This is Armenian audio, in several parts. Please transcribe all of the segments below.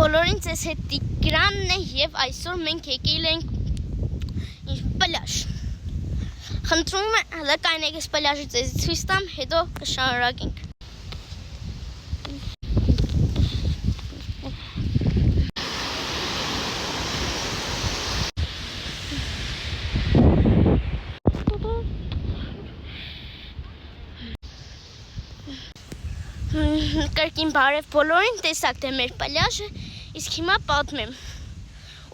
բոլորին ձեզ հետ Տիգրանն է եւ այսօր մենք եկել ենք պլաժ։ Խնդրում եմ հլակայինեք այս պլաժը ձեզ ցույց տամ, հետո կշարունակենք։ Կրկին բարև բոլորին, տեսակ թե մեր պլաժը, իսկ հիմա պատմեմ։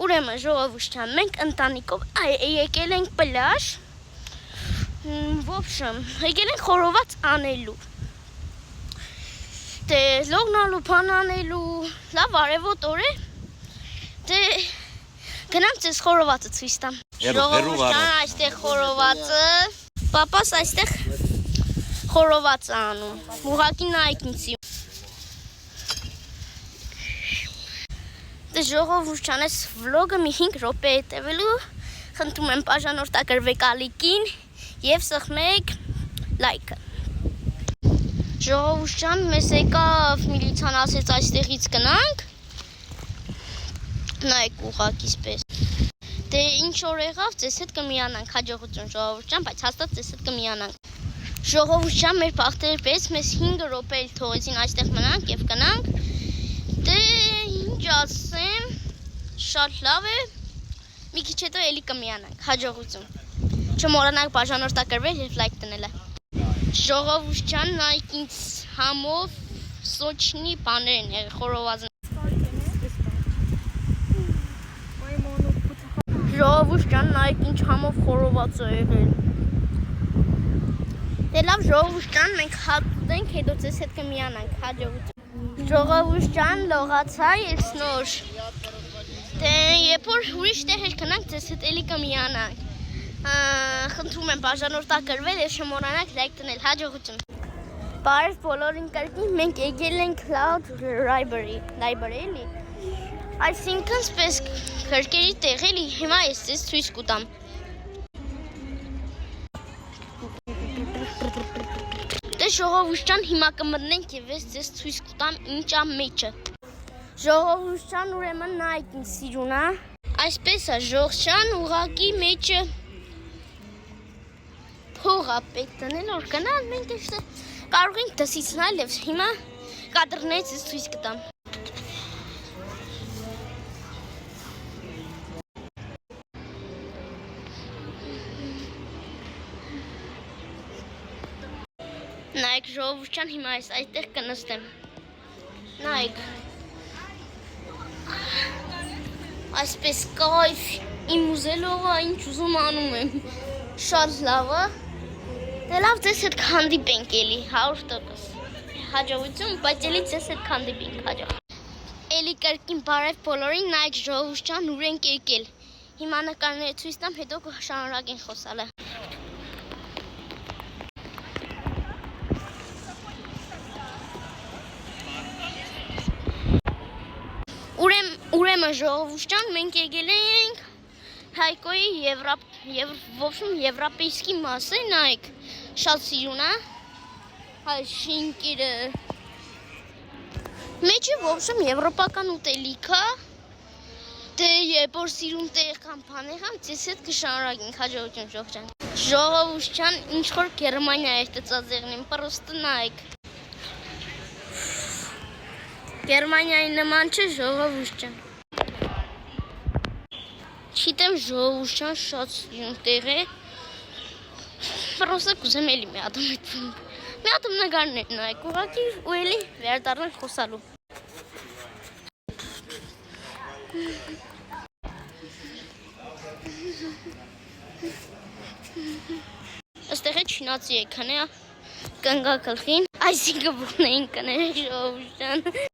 Ուրեմն ժողովուրդ, մենք ընտանիքով եկել ենք պլաժ, ոբշեմ, եկել ենք խորոված անելու։ Դե լողնալու, բան անելու, լավ արևոտ օր է, դե գնամ ձեզ խորովածը ցույց տամ։ Ժողովուրդ, այստեղ խորովածը, պապաս այստեղ խորոված անում, ուղղակի նայեք ինձի։ Դե ժողովուրդ, այս վլոգը մի 5 րոպե է տևելու, խնդրում եմ բաժանորդագրվեք ալիքին եւ սխմեք լայքը։ Ժողովուրդ, մեզ եկավ միլիցան ասեց այստեղից գնանք, նայեք ուղղակի պես։ Դե ինչ որ եղավ, ձեզ հետ կմիանանք, հաջողություն ժողովուրդ, բայց հաստատ ձեզ հետ կմիանանք։ Ժողովուրդ, մեր բախտերի պես մեզ 5 րոպե էլ թողեցին այստեղ մնանք եւ գնանք։ Դե ինչ ասեմ, շատ լավ է։ Մի քիչ հետո էլի կմիանանք, հաջողություն։ Չմոռանաք բաժանորդագրվել եւ լայք դնել։ Ժողովուրդ, նայեք ինձ համով սոչնի բաներն է խորովածն։ Ժողովուրդ, նայեք ինչ համով խորոված է եղել։ Դե լավ ժողովուրդ, մենք հատուտենք, հետո ձեզ հետ կմիանանք, հաջողություն։ Ժողովուրդ, լողացա ես նոր։ Դե երբ որ ուրիշ տեղեր գնանք, ձեզ հետ էլի կմիանանք։ Խնդրում եմ բաժանորդագրվել եւ չմոռանաք լայք դնել, հաջողություն։ Բարև բոլորին կրկին, մենք եկել ենք Cloud Library, էլի։ Այսինքն սպես քրկերի տեղ էլի, հիմա ես ձեզ ցույց կտամ։ Դե ժողովուրդ, հիմա կմտնենք եւ ես ձեզ ցույց կտամ ինչ ա մեջը։ Ժողովուրդ, ուրեմն նայեք ինձ սիրունա։ Այսպես է ժողովուրդ, ուղակի մեջը փող ա պետք դնել, որ գնալ մենք այստեղ կարող ենք դասից նայել եւ հիմա կադրներից ձեզ ցույց կտամ։ Նայեք ժողովուրդ, հիմա ես այդտեղ կնստեմ։ Նայեք։ Այսպես կայֆ, իմ ուզելողը ինչ ուզում անում եմ։ Շատ լավ է։ Դե լավ ձեզ հետ կհանդիպենք էլի 100%։ Հաջողություն, բայց էլի ձեզ հետ կհանդիպենք հաջող։ Էլի կրկին բարև բոլորին, նայեք ժողովուրդ, ուր ենք եկել։ Հիմա նկարները ցույց տամ, հետո կշարունակենք խոսալը։ Ուրեմն ժողովուրդ, մենք եկել ենք Հայկոյի եվրոպեյսկի մասը, նայեք, շատ սիրուն է, հայ շինկիրը, մեջը ոբշեմ եվրոպական ուտելիք է, դե երբ որ սիրուն տեղ կամ բաներ կամ ձեզ հետ կշարունակենք, հաջողություն ժողովուրդ, ինչ որ Գերմանիա էր տծած եղնին, պրոստը նայեք։ Գերմանիայի նման չէ ժողովուրդ։ Չիտեմ ժողովուրդ, շատ սիրուն տեղ է։ Պրոստը կուզեմ էլի մի հատում նկարներ նայեք, ուղղակի ու էլի վերադառնանք խոսալու։ Այստեղ է չինացի եկան է, կնգա գլխին, այսինքն բուն էին կներ ժողովուրդ։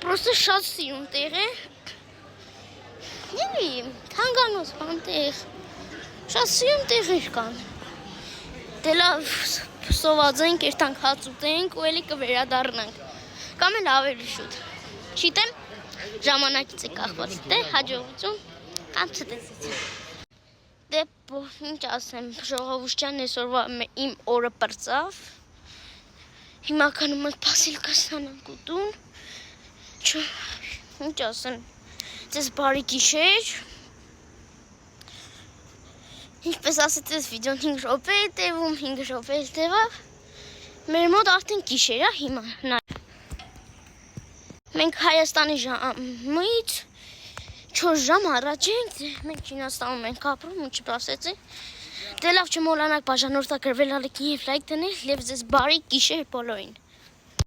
Պրոստը շատ սիրուն տեղ է։ Էլի, թանկանոց բան տեղ, շատ սիրուն տեղեր կան։ Դե լավ սոված ենք, երթանք հաց ուտենք ու էլի կվերադառնանք, կամ էլ ավելի շուտ։ Չիտեմ, ժամանակից է կախված, դե հաջողություն, կամ չտեսեցին։ Դե ինչ ասեմ, ժողովուրդ, այսօրվա իմ օրը պրծավ, հիմա կանում ենք Բասիլկասյան ենք ուտում, Ինչ ասեմ, ձեզ բարի գիշեր։ Ինչպես ասեցես, վիդեոն 5 րոպե է տևում, 5 րոպե էլ տևավ։ Մեր մոտ արդեն գիշեր է հիմա։ Մենք Հայաստանի ժամից 4 ժամ առաջ ենք, մենք Չինաստանում ենք ապրում, ու չպասեցի։ Դե լավ չմոռանաք բաժանորդագրվել, ալիքին և լայք դնել, և ձեզ բարի գիշեր բոլորին։